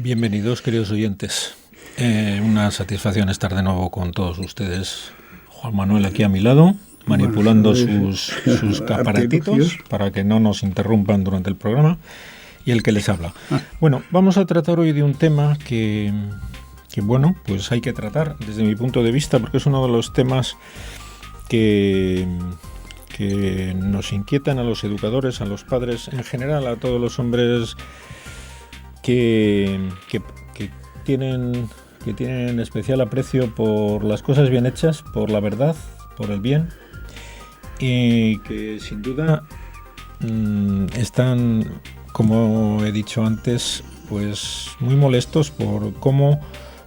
Bienvenidos, queridos oyentes. Una satisfacción estar de nuevo con todos ustedes. Juan Manuel aquí a mi lado, manipulando sus aparatitos para que no nos interrumpan durante el programa, y el que les habla. Bueno, vamos a tratar hoy de un tema que bueno, pues hay que tratar desde mi punto de vista, porque es uno de los temas que nos inquietan a los educadores, a los padres, en general a todos los hombres que tienen especial aprecio por las cosas bien hechas, por la verdad, por el bien, y que sin duda están, como he dicho antes, pues muy molestos por cómo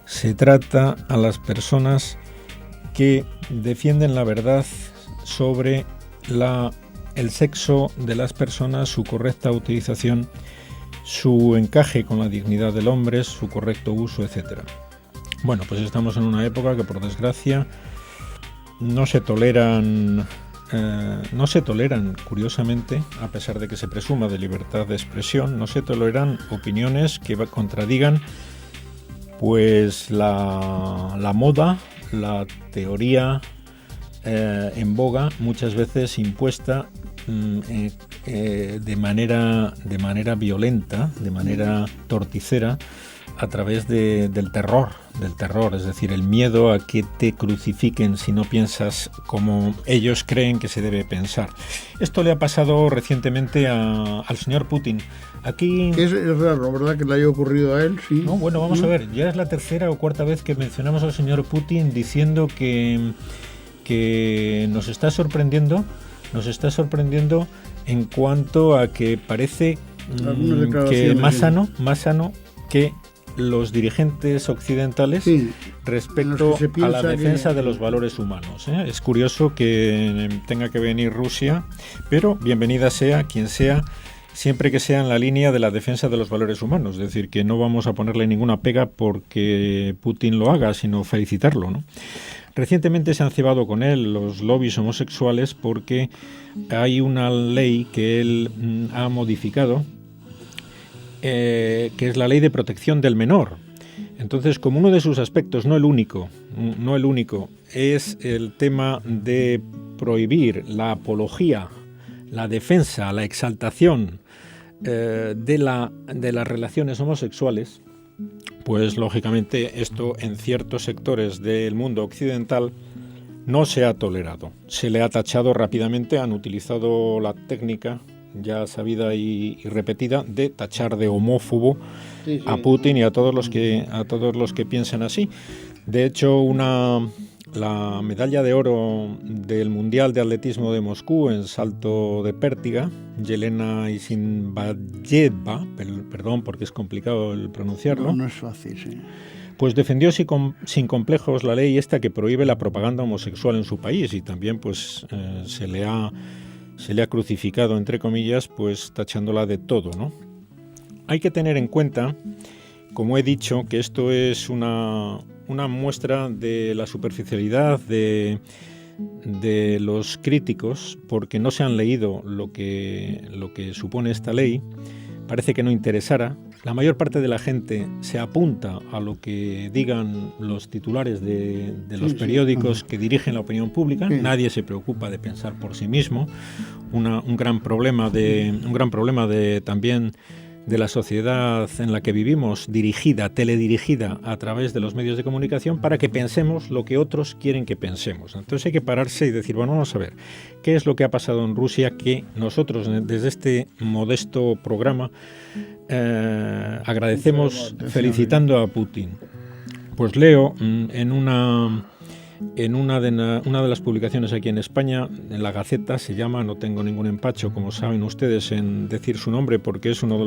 se trata a las personas que defienden la verdad sobre el sexo de las personas, su correcta utilización, su encaje con la dignidad del hombre, su correcto uso, etcétera. Bueno, pues estamos en una época que, por desgracia, no se toleran, curiosamente, a pesar de que se presuma de libertad de expresión, no se toleran opiniones que contradigan pues la moda, la teoría en boga, muchas veces impuesta de manera violenta, de manera torticera, a través del terror, es decir, el miedo a que te crucifiquen si no piensas como ellos creen que se debe pensar. Esto le ha pasado recientemente al señor Putin. Aquí es raro, ¿verdad?, que le haya ocurrido a él, sí. No, bueno, vamos a ver, ya es la tercera o cuarta vez que mencionamos al señor Putin diciendo que nos está sorprendiendo en cuanto a que parece que más sano que los dirigentes occidentales, sí, respecto a la defensa de los valores humanos. Es curioso que tenga que venir Rusia, pero bienvenida sea quien sea, siempre que sea en la línea de la defensa de los valores humanos. Es decir, que no vamos a ponerle ninguna pega porque Putin lo haga, sino felicitarlo, ¿no? Recientemente se han cebado con él los lobbies homosexuales porque hay una ley que él ha modificado, que es la ley de protección del menor. Entonces, como uno de sus aspectos, no el único, es el tema de prohibir la apología, la defensa, la exaltación de las relaciones homosexuales, pues lógicamente esto en ciertos sectores del mundo occidental no se ha tolerado. Se le ha tachado rápidamente, han utilizado la técnica ya sabida y repetida de tachar de homófobo a Putin y a todos los que piensan así. De hecho, la medalla de oro del Mundial de Atletismo de Moscú en salto de pértiga, Yelena Isinbayeva, perdón porque es complicado el pronunciarlo. No es fácil, sí. Pues defendió sin complejos la ley esta que prohíbe la propaganda homosexual en su país, y también pues se le ha crucificado, entre comillas, pues tachándola de todo, ¿no? Hay que tener en cuenta, como he dicho, que esto es una muestra de la superficialidad de los críticos, porque no se han leído lo que supone esta ley. Parece que no interesara. La mayor parte de la gente se apunta a lo que digan los titulares de los periódicos que dirigen la opinión pública. Sí. Nadie se preocupa de pensar por sí mismo. Un gran problema también de la sociedad en la que vivimos, teledirigida a través de los medios de comunicación para que pensemos lo que otros quieren que pensemos. Entonces hay que pararse y decir, bueno, vamos a ver, ¿qué es lo que ha pasado en Rusia que nosotros desde este modesto programa agradecemos felicitando a Putin? Pues leo en una de las publicaciones aquí en España, en la Gaceta, se llama, no tengo ningún empacho, como saben ustedes, en decir su nombre, porque es uno de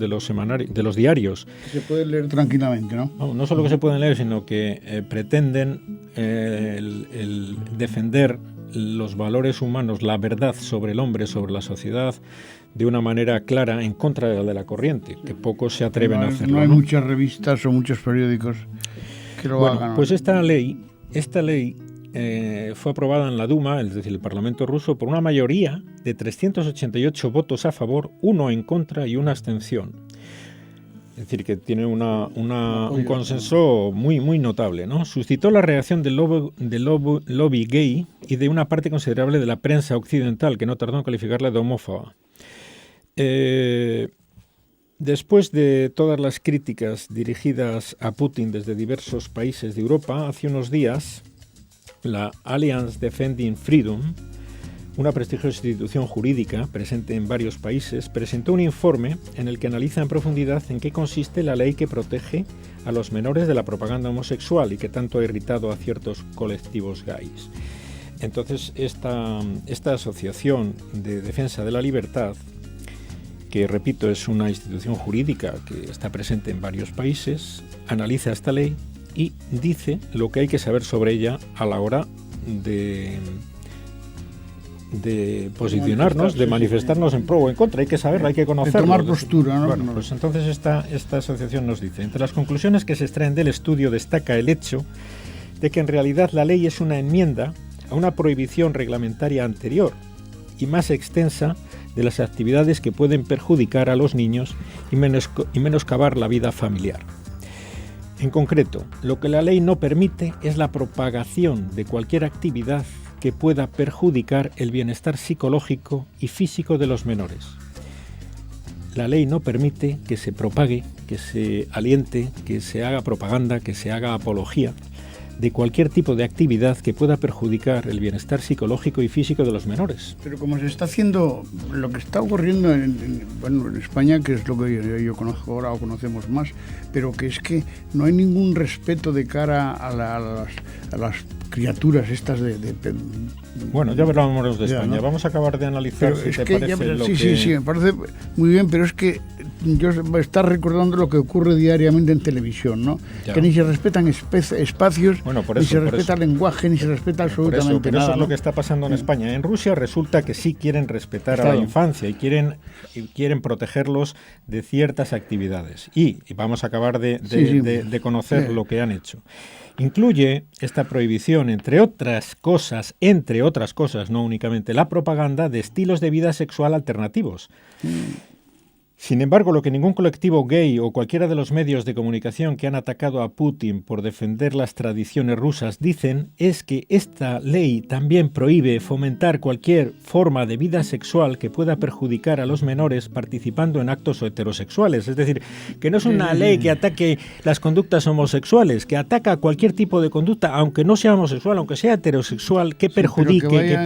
los semanarios, de los diarios. Se puede leer tranquilamente, ¿no? No solo que se pueden leer, sino que pretenden el defender los valores humanos, la verdad sobre el hombre, sobre la sociedad, de una manera clara, en contra de la corriente, que pocos se atreven a hacerlo. No hay muchas revistas o muchos periódicos que lo hagan. Pues esta ley fue aprobada en la Duma, es decir, el Parlamento ruso, por una mayoría de 388 votos a favor, 1 en contra y 1 abstención. decir, que tiene un consenso muy, muy notable, ¿no? Suscitó la reacción del lobby gay y de una parte considerable de la prensa occidental, que no tardó en calificarla de homófoba. Después de todas las críticas dirigidas a Putin desde diversos países de Europa, hace unos días la Alliance Defending Freedom, una prestigiosa institución jurídica presente en varios países, presentó un informe en el que analiza en profundidad en qué consiste la ley que protege a los menores de la propaganda homosexual y que tanto ha irritado a ciertos colectivos gays. Entonces, esta asociación de defensa de la libertad, que repito es una institución jurídica que está presente en varios países, analiza esta ley y dice lo que hay que saber sobre ella a la hora de posicionarnos, de manifestarnos en pro o en contra. Hay que saberlo, hay que conocerlo. De tomar postura, ¿no? Bueno, pues entonces esta asociación nos dice: entre las conclusiones que se extraen del estudio destaca el hecho de que en realidad la ley es una enmienda a una prohibición reglamentaria anterior y más extensa de las actividades que pueden perjudicar a los niños y menoscabar la vida familiar. En concreto, lo que la ley no permite es la propagación de cualquier actividad que pueda perjudicar el bienestar psicológico y físico de los menores. La ley no permite que se propague, que se aliente, que se haga propaganda, que se haga apología de cualquier tipo de actividad que pueda perjudicar el bienestar psicológico y físico de los menores. Pero como se está haciendo, lo que está ocurriendo en España, que es lo que yo conozco ahora o conocemos más, pero que es que no hay ningún respeto de cara a las criaturas estas Bueno, ya hablamos de España. ¿No? Vamos a acabar de analizar pero si te parece Sí, me parece muy bien, pero es que yo estás recordando lo que ocurre diariamente en televisión, ¿no? Ya. Que ni se respetan espacios, ni se respeta el lenguaje, ni se respeta absolutamente nada. Eso es lo que está pasando en España. En Rusia resulta que sí quieren respetar a la infancia y quieren protegerlos de ciertas actividades. Y vamos a acabar de conocer lo que han hecho. Incluye esta prohibición, entre otras cosas, no únicamente la propaganda de estilos de vida sexual alternativos. Sin embargo, lo que ningún colectivo gay o cualquiera de los medios de comunicación que han atacado a Putin por defender las tradiciones rusas dicen es que esta ley también prohíbe fomentar cualquier forma de vida sexual que pueda perjudicar a los menores participando en actos heterosexuales. Es decir, que no es una ley que ataque las conductas homosexuales, que ataca cualquier tipo de conducta, aunque no sea homosexual, aunque sea heterosexual, que perjudique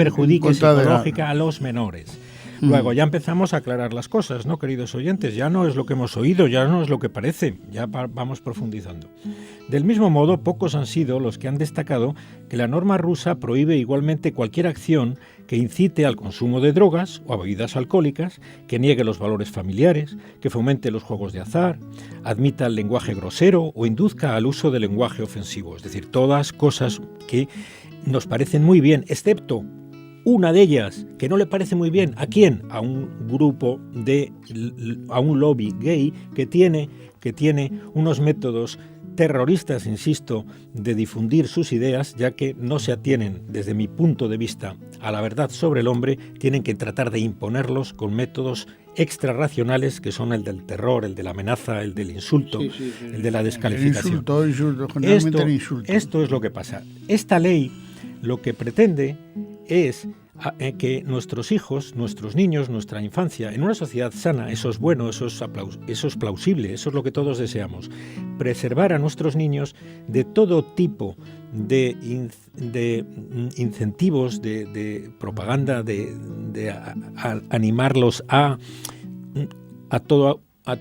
psicológica a los menores. Luego ya empezamos a aclarar las cosas, ¿no, queridos oyentes? Ya no es lo que hemos oído, ya no es lo que parece, ya vamos profundizando. Del mismo modo, pocos han sido los que han destacado que la norma rusa prohíbe igualmente cualquier acción que incite al consumo de drogas o a bebidas alcohólicas, que niegue los valores familiares, que fomente los juegos de azar, admita el lenguaje grosero o induzca al uso del lenguaje ofensivo. Es decir, todas cosas que nos parecen muy bien, excepto una de ellas, que no le parece muy bien, ¿a quién? A un grupo a un lobby gay que tiene unos métodos terroristas, insisto, de difundir sus ideas, ya que no se atienen, desde mi punto de vista, a la verdad sobre el hombre, tienen que tratar de imponerlos con métodos extrarracionales, que son el del terror, el de la amenaza, el del insulto, el de la descalificación. Esto es lo que pasa. Esta ley lo que pretende es que nuestros hijos, nuestros niños, nuestra infancia, en una sociedad sana, eso es bueno, eso es plausible, eso es lo que todos deseamos, preservar a nuestros niños de todo tipo de incentivos, de propaganda, de animarlos a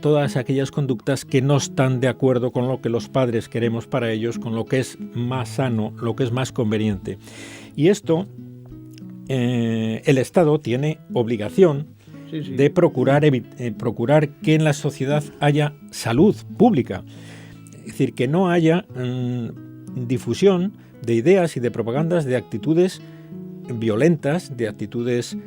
todas aquellas conductas que no están de acuerdo con lo que los padres queremos para ellos, con lo que es más sano, lo que es más conveniente. Y esto el Estado tiene obligación de procurar que en la sociedad haya salud pública. Es decir, que no haya difusión de ideas y de propagandas de actitudes violentas, de actitudes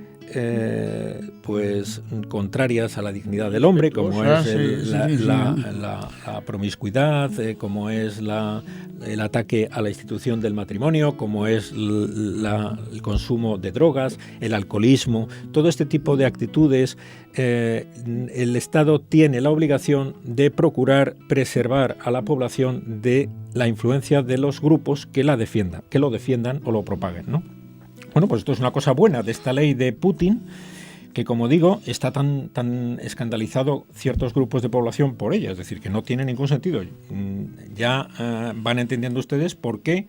pues contrarias a la dignidad del hombre, como es la promiscuidad, como es el ataque a la institución del matrimonio, como es el consumo de drogas, el alcoholismo, todo este tipo de actitudes. El Estado tiene la obligación de procurar preservar a la población de la influencia de los grupos que lo defiendan o lo propaguen, ¿no? Bueno, pues esto es una cosa buena de esta ley de Putin, que, como digo, está tan escandalizado ciertos grupos de población por ella, es decir, que no tiene ningún sentido. Ya van entendiendo ustedes por qué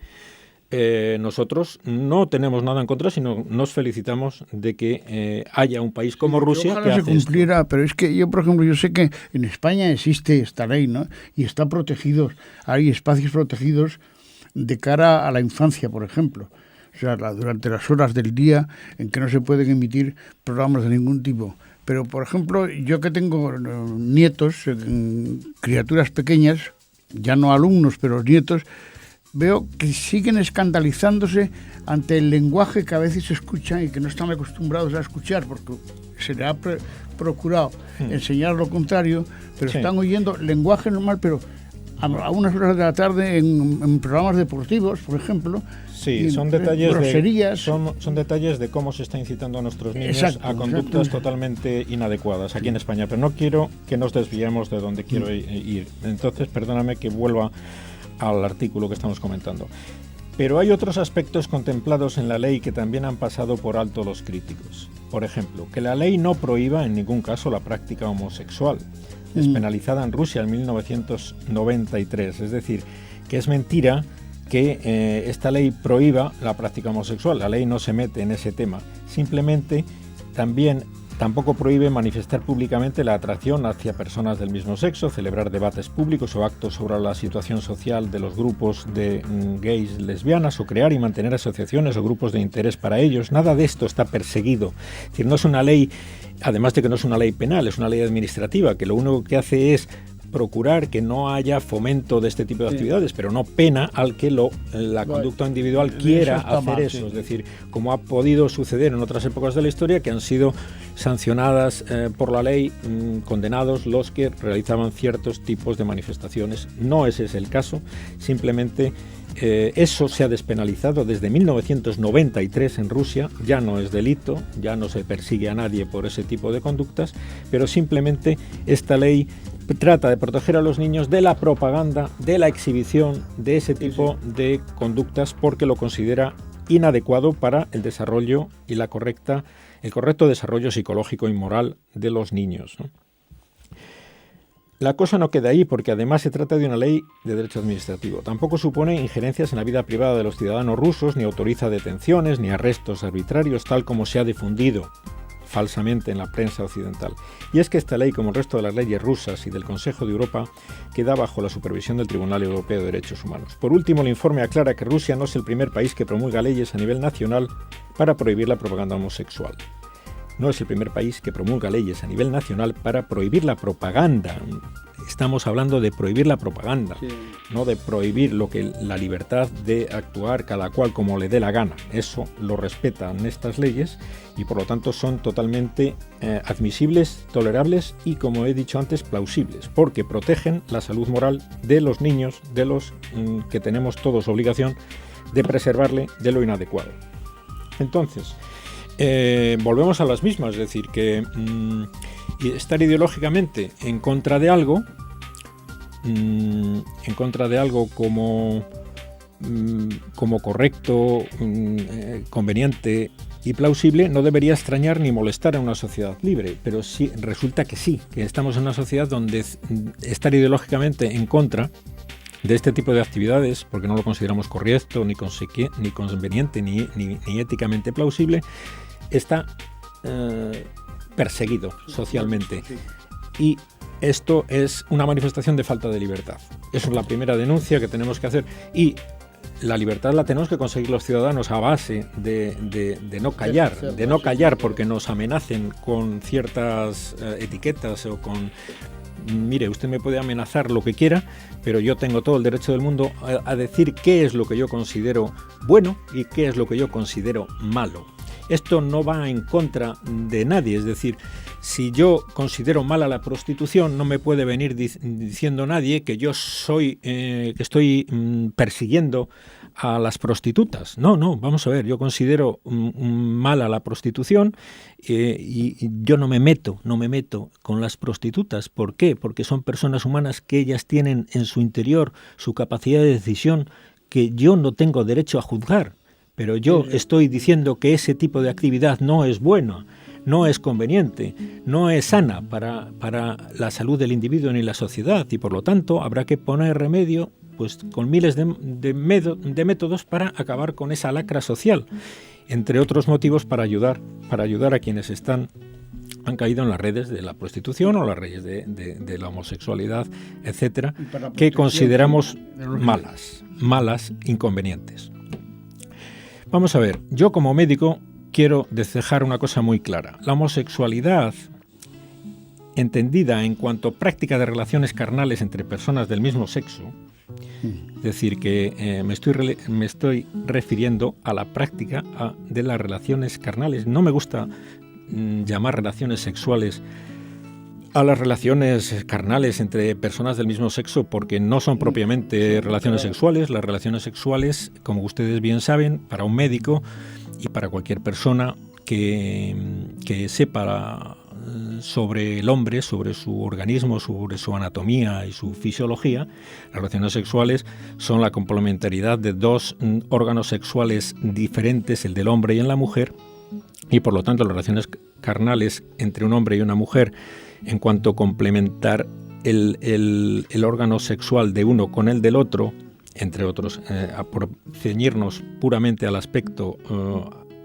nosotros no tenemos nada en contra, sino nos felicitamos de que haya un país como Rusia ojalá que hace se cumpliera esto. Pero es que yo, por ejemplo, yo sé que en España existe esta ley, ¿no? Y está protegido, hay espacios protegidos de cara a la infancia, por ejemplo. O sea, durante las horas del día en que no se pueden emitir programas de ningún tipo. Pero, por ejemplo, yo que tengo nietos, criaturas pequeñas, ya no alumnos, pero nietos, veo que siguen escandalizándose ante el lenguaje que a veces escuchan y que no están acostumbrados a escuchar, porque se le ha procurado enseñar lo contrario, pero están oyendo lenguaje normal, pero a unas horas de la tarde en programas deportivos, por ejemplo. Sí, son detalles groserías. Son detalles de cómo se está incitando a nuestros niños a conductas totalmente inadecuadas aquí en España, pero no quiero que nos desviemos de donde quiero ir. Entonces, perdóname que vuelva al artículo que estamos comentando. Pero hay otros aspectos contemplados en la ley que también han pasado por alto los críticos. Por ejemplo, que la ley no prohíba en ningún caso la práctica homosexual, despenalizada en Rusia en 1993. Es decir, que es mentira que esta ley prohíba la práctica homosexual. La ley no se mete en ese tema. Simplemente tampoco prohíbe manifestar públicamente la atracción hacia personas del mismo sexo, celebrar debates públicos o actos sobre la situación social de los grupos de gays, lesbianas, o crear y mantener asociaciones o grupos de interés para ellos. Nada de esto está perseguido. Es decir, no es una ley, además de que no es una ley penal, es una ley administrativa, que lo único que hace es procurar que no haya fomento de este tipo de actividades, pero no pena al que la conducta individual quiera hacer eso. Es decir, como ha podido suceder en otras épocas de la historia, que han sido sancionadas por la ley, condenados los que realizaban ciertos tipos de manifestaciones. No ese es el caso, simplemente eso se ha despenalizado desde 1993 en Rusia, ya no es delito, ya no se persigue a nadie por ese tipo de conductas, pero simplemente esta ley trata de proteger a los niños de la propaganda, de la exhibición de ese tipo de conductas, porque lo considera inadecuado para el desarrollo y el correcto desarrollo psicológico y moral de los niños, ¿no? La cosa no queda ahí, porque además se trata de una ley de derecho administrativo. Tampoco supone injerencias en la vida privada de los ciudadanos rusos, ni autoriza detenciones ni arrestos arbitrarios, tal como se ha difundido falsamente en la prensa occidental. Y es que esta ley, como el resto de las leyes rusas y del Consejo de Europa, queda bajo la supervisión del Tribunal Europeo de Derechos Humanos. Por último, el informe aclara que Rusia no es el primer país que promulga leyes a nivel nacional para prohibir la propaganda homosexual. No es el primer país que promulga leyes a nivel nacional para prohibir la propaganda. Estamos hablando de prohibir la propaganda, no de prohibir la libertad de actuar cada cual como le dé la gana. Eso lo respetan estas leyes y por lo tanto son totalmente admisibles, tolerables y, como he dicho antes, plausibles, porque protegen la salud moral de los niños, de los que tenemos todos obligación de preservarle de lo inadecuado. Entonces, volvemos a las mismas, es decir, que estar ideológicamente en contra de algo como correcto, conveniente y plausible, no debería extrañar ni molestar a una sociedad libre, pero sí, resulta que sí, que estamos en una sociedad donde estar ideológicamente en contra de este tipo de actividades, porque no lo consideramos correcto, ni conveniente, ni éticamente plausible, está perseguido socialmente. Y esto es una manifestación de falta de libertad. Esa es la primera denuncia que tenemos que hacer. Y la libertad la tenemos que conseguir los ciudadanos a base de no callar, porque nos amenacen con ciertas etiquetas o con... Mire, usted me puede amenazar lo que quiera, pero yo tengo todo el derecho del mundo a decir qué es lo que yo considero bueno y qué es lo que yo considero malo. Esto no va en contra de nadie, es decir, si yo considero mala la prostitución, no me puede venir diciendo nadie que yo que estoy persiguiendo a las prostitutas. No, vamos a ver, yo considero mala la prostitución y yo no me meto con las prostitutas. ¿Por qué? Porque son personas humanas que ellas tienen en su interior su capacidad de decisión que yo no tengo derecho a juzgar. Pero yo estoy diciendo que ese tipo de actividad no es buena, no es conveniente, no es sana para la salud del individuo ni la sociedad, y por lo tanto habrá que poner remedio pues con miles de métodos para acabar con esa lacra social, entre otros motivos para ayudar a quienes han caído en las redes de la prostitución o las redes de la homosexualidad, etcétera, que consideramos malas, inconvenientes. Vamos a ver, yo como médico quiero dejar una cosa muy clara. La homosexualidad, entendida en cuanto a práctica de relaciones carnales entre personas del mismo sexo, es decir, que me estoy refiriendo a la práctica de las relaciones carnales. No me gusta llamar relaciones sexuales a las relaciones carnales entre personas del mismo sexo, porque no son propiamente relaciones sexuales. Las relaciones sexuales, como ustedes bien saben, para un médico y para cualquier persona que sepa sobre el hombre, sobre su organismo, sobre su anatomía y su fisiología, las relaciones sexuales son la complementariedad de dos órganos sexuales diferentes, el del hombre y en la mujer, y por lo tanto las relaciones carnales entre un hombre y una mujer, en cuanto a complementar el órgano sexual de uno con el del otro, entre otros, por ceñirnos puramente al aspecto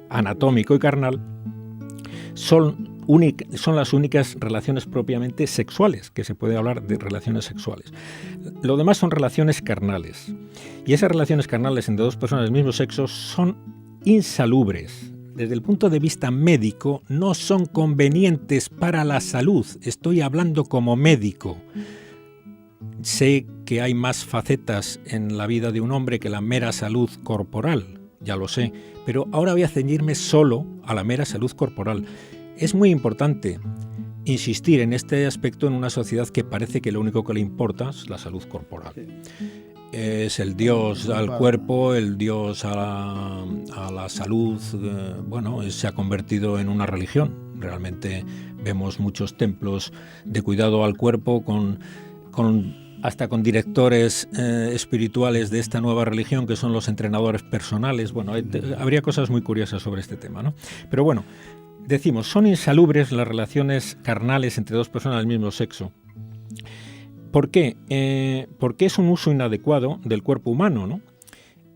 anatómico y carnal, son las únicas relaciones propiamente sexuales, que se puede hablar de relaciones sexuales. Lo demás son relaciones carnales. Y esas relaciones carnales entre dos personas del mismo sexo son insalubres. Desde el punto de vista médico, no son convenientes para la salud. Estoy hablando como médico. Sé que hay más facetas en la vida de un hombre que la mera salud corporal, ya lo sé, pero ahora voy a ceñirme solo a la mera salud corporal. Es muy importante insistir en este aspecto en una sociedad que parece que lo único que le importa es la salud corporal. Es el dios al cuerpo, el dios a la salud. Se ha convertido en una religión. Realmente vemos muchos templos de cuidado al cuerpo hasta con directores espirituales de esta nueva religión, que son los entrenadores personales. Habría cosas muy curiosas sobre este tema, ¿no? Pero bueno, decimos, son insalubres las relaciones carnales entre dos personas del mismo sexo. ¿Por qué? Porque es un uso inadecuado del cuerpo humano, ¿no?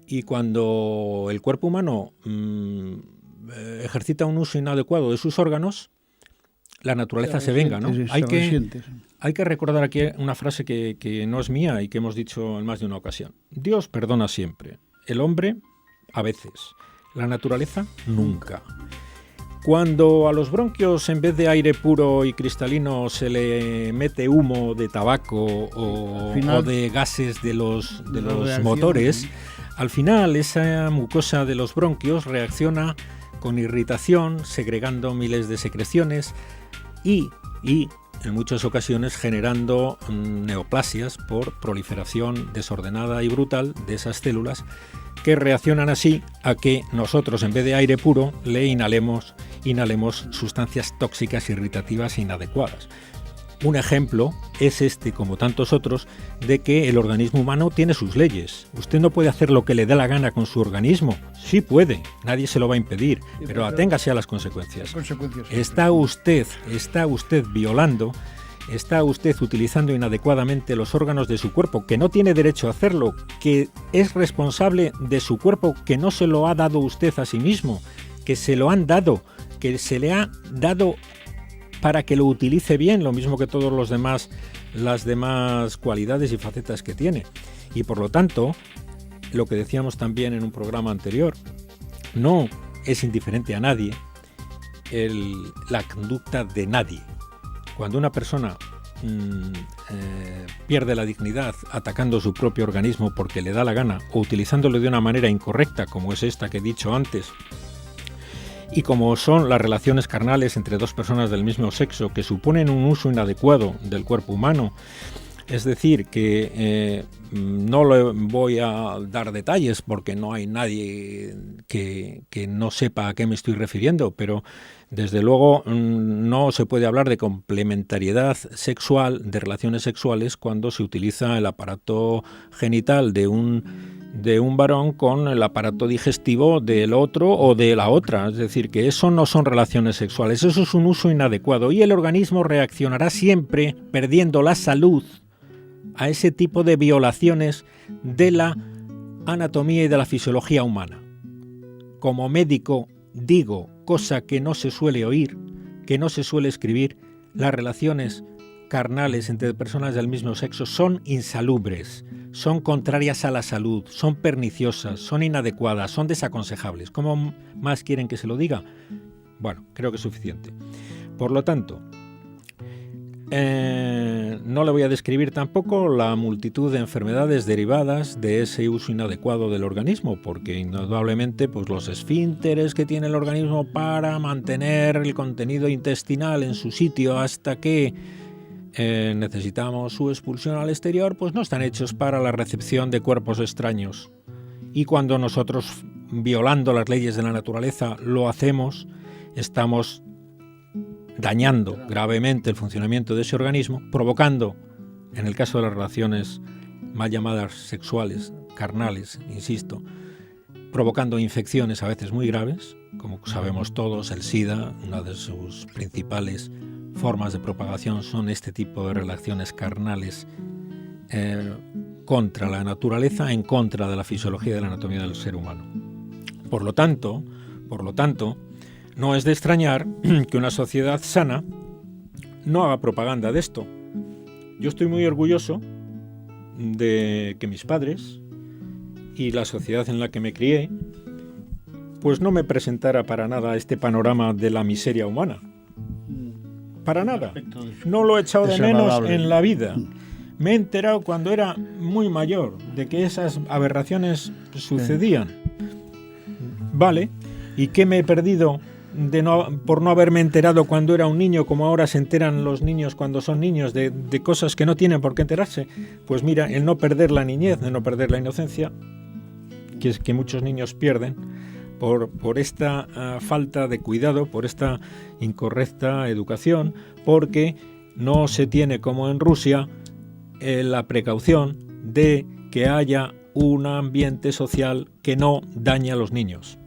Y cuando el cuerpo humano ejercita un uso inadecuado de sus órganos, la naturaleza se venga, ¿no? Hay que recordar aquí una frase que no es mía y que hemos dicho en más de una ocasión. Dios perdona siempre, el hombre a veces, la naturaleza nunca. Cuando a los bronquios, en vez de aire puro y cristalino, se le mete humo de tabaco o de gases de los motores, al final esa mucosa de los bronquios reacciona con irritación, segregando miles de secreciones y en muchas ocasiones generando neoplasias por proliferación desordenada y brutal de esas células, que reaccionan así a que nosotros, en vez de aire puro, le inhalemos sustancias tóxicas, irritativas e inadecuadas. Un ejemplo es este, como tantos otros, de que el organismo humano tiene sus leyes. Usted no puede hacer lo que le dé la gana con su organismo. Sí puede, nadie se lo va a impedir, pero aténgase a las consecuencias. Está usted violando, está usted utilizando inadecuadamente los órganos de su cuerpo, que no tiene derecho a hacerlo, que es responsable de su cuerpo, que no se lo ha dado usted a sí mismo, que se lo han dado, que se le ha dado para que lo utilice bien, lo mismo que todos las demás cualidades y facetas que tiene. Y por lo tanto, lo que decíamos también en un programa anterior, no es indiferente a nadie la conducta de nadie. Cuando una persona pierde la dignidad atacando su propio organismo porque le da la gana o utilizándolo de una manera incorrecta, como es esta que he dicho antes, y como son las relaciones carnales entre dos personas del mismo sexo, que suponen un uso inadecuado del cuerpo humano. Es decir, que no le voy a dar detalles porque no hay nadie que no sepa a qué me estoy refiriendo, pero desde luego no se puede hablar de complementariedad sexual, de relaciones sexuales, cuando se utiliza el aparato genital de un varón con el aparato digestivo del otro o de la otra. Es decir, que eso no son relaciones sexuales, eso es un uso inadecuado y el organismo reaccionará siempre perdiendo la salud a ese tipo de violaciones de la anatomía y de la fisiología humana. Como médico digo, cosa que no se suele oír, que no se suele escribir, las relaciones carnales entre personas del mismo sexo son insalubres, son contrarias a la salud, son perniciosas, son inadecuadas, son desaconsejables. ¿Cómo más quieren que se lo diga? Bueno, creo que es suficiente. Por lo tanto, no le voy a describir tampoco la multitud de enfermedades derivadas de ese uso inadecuado del organismo, porque indudablemente pues los esfínteres que tiene el organismo para mantener el contenido intestinal en su sitio hasta que necesitamos su expulsión al exterior, pues no están hechos para la recepción de cuerpos extraños. Y cuando nosotros, violando las leyes de la naturaleza, lo hacemos, estamos dañando gravemente el funcionamiento de ese organismo, provocando, en el caso de las relaciones mal llamadas sexuales, carnales, insisto, provocando infecciones a veces muy graves, como sabemos todos, el SIDA, una de sus principales formas de propagación son este tipo de relaciones carnales contra la naturaleza, en contra de la fisiología y de la anatomía del ser humano. Por lo tanto, no es de extrañar que una sociedad sana no haga propaganda de esto. Yo estoy muy orgulloso de que mis padres y la sociedad en la que me crié pues no me presentara para nada este panorama de la miseria humana. Para nada. No lo he echado de menos en la vida. Me he enterado cuando era muy mayor de que esas aberraciones sucedían. Vale, ¿y qué me he perdido por no haberme enterado cuando era un niño, como ahora se enteran los niños cuando son niños de cosas que no tienen por qué enterarse? Pues mira, el no perder la niñez, el no perder la inocencia, que es que muchos niños pierden por esta falta de cuidado, por esta incorrecta educación, porque no se tiene, como en Rusia, la precaución de que haya un ambiente social que no dañe a los niños.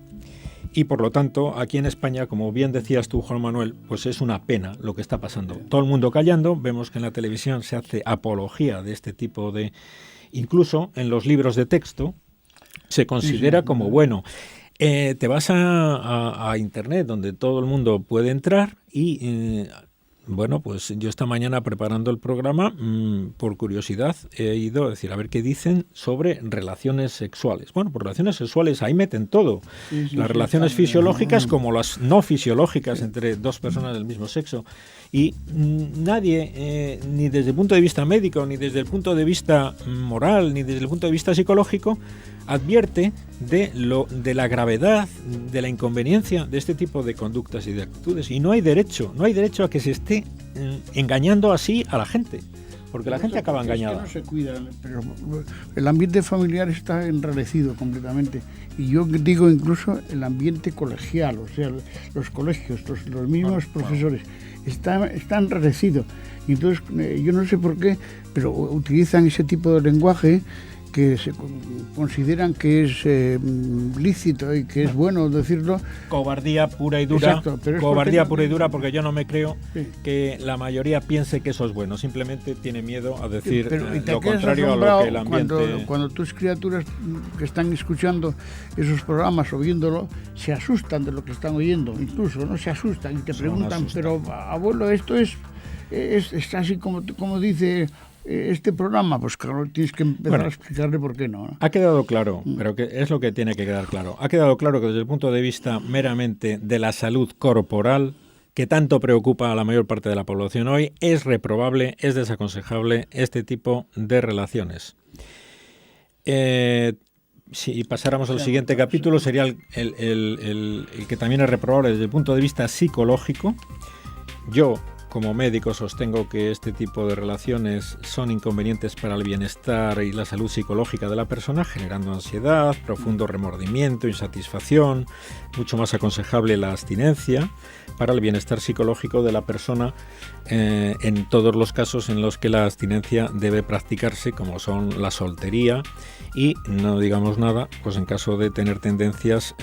Y por lo tanto, aquí en España, como bien decías tú, Juan Manuel, pues es una pena lo que está pasando. Todo el mundo callando, vemos que en la televisión se hace apología de este tipo de... Incluso en los libros de texto se considera como bueno. Te vas a Internet, donde todo el mundo puede entrar y... Bueno, pues yo esta mañana preparando el programa, por curiosidad, he ido a decir, a ver qué dicen sobre relaciones sexuales. Bueno, pues relaciones sexuales, ahí meten todo. Las relaciones fisiológicas como las no fisiológicas entre dos personas del mismo sexo. Y nadie, ni desde el punto de vista médico, ni desde el punto de vista moral, ni desde el punto de vista psicológico, advierte de la gravedad, de la inconveniencia de este tipo de conductas y de actitudes. Y no hay derecho a que se esté engañando así a la gente, porque la gente acaba engañada. Es que no se cuida, pero el ambiente familiar está enrarecido completamente. Y yo digo incluso el ambiente colegial, o sea, los colegios, los mismos profesores, está enrarecido. Y entonces, yo no sé por qué, pero utilizan ese tipo de lenguaje que se consideran que es lícito y que es bueno decirlo. Cobardía pura y dura. Exacto, pero cobardía pura y dura, porque yo no me creo que la mayoría piense que eso es bueno. Simplemente tiene miedo a decir lo contrario a lo que el ambiente... Cuando tus criaturas que están escuchando esos programas o viéndolo se asustan de lo que están oyendo, incluso no se asustan y te preguntan, pero abuelo, esto es así como dice este programa, pues claro, tienes que empezar a explicarle por qué no. Ha quedado claro, pero que es lo que tiene que quedar claro. Ha quedado claro que desde el punto de vista meramente de la salud corporal, que tanto preocupa a la mayor parte de la población hoy, es reprobable, es desaconsejable este tipo de relaciones. si pasáramos al siguiente capítulo, sería el que también es reprobable desde el punto de vista psicológico. Yo, como médico, sostengo que este tipo de relaciones son inconvenientes para el bienestar y la salud psicológica de la persona, generando ansiedad, profundo remordimiento, insatisfacción. Mucho más aconsejable la abstinencia para el bienestar psicológico de la persona en todos los casos en los que la abstinencia debe practicarse, como son la soltería y, no digamos nada, pues en caso de tener tendencias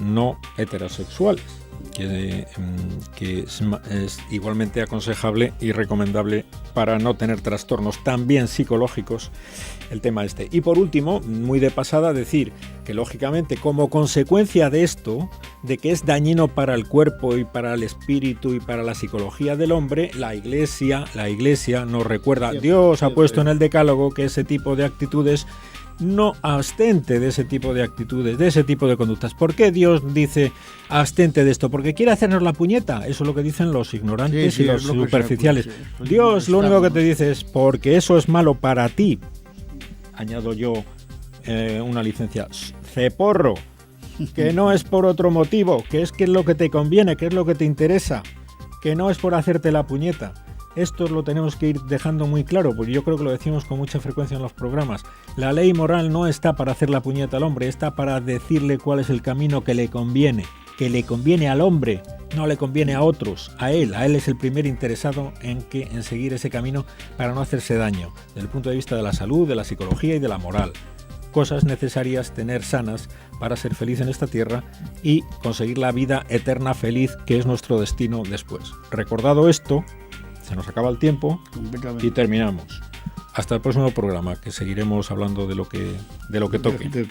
no heterosexuales. Que es igualmente aconsejable y recomendable para no tener trastornos también psicológicos el tema este. Y por último, muy de pasada, decir que lógicamente como consecuencia de esto, de que es dañino para el cuerpo y para el espíritu y para la psicología del hombre, la Iglesia nos recuerda, Dios ha puesto en el Decálogo que ese tipo de actitudes no abstente de ese tipo de actitudes, de ese tipo de conductas. ¿Por qué Dios dice abstente de esto? ¿Porque quiere hacernos la puñeta? Eso es lo que dicen los ignorantes y los superficiales. Dios lo único que te dice es porque eso es malo para ti. Añado yo una licencia. Ceporro, que no es por otro motivo, que es lo que te conviene, que es lo que te interesa, que no es por hacerte la puñeta. Esto lo tenemos que ir dejando muy claro, porque yo creo que lo decimos con mucha frecuencia en los programas. La ley moral no está para hacer la puñeta al hombre, está para decirle cuál es el camino que le conviene al hombre, no le conviene a otros, a él es el primer interesado en seguir ese camino para no hacerse daño, desde el punto de vista de la salud, de la psicología y de la moral. Cosas necesarias tener sanas para ser feliz en esta tierra y conseguir la vida eterna feliz, que es nuestro destino después. Recordado esto, se nos acaba el tiempo y terminamos. Hasta el próximo programa, que seguiremos hablando de lo que toque.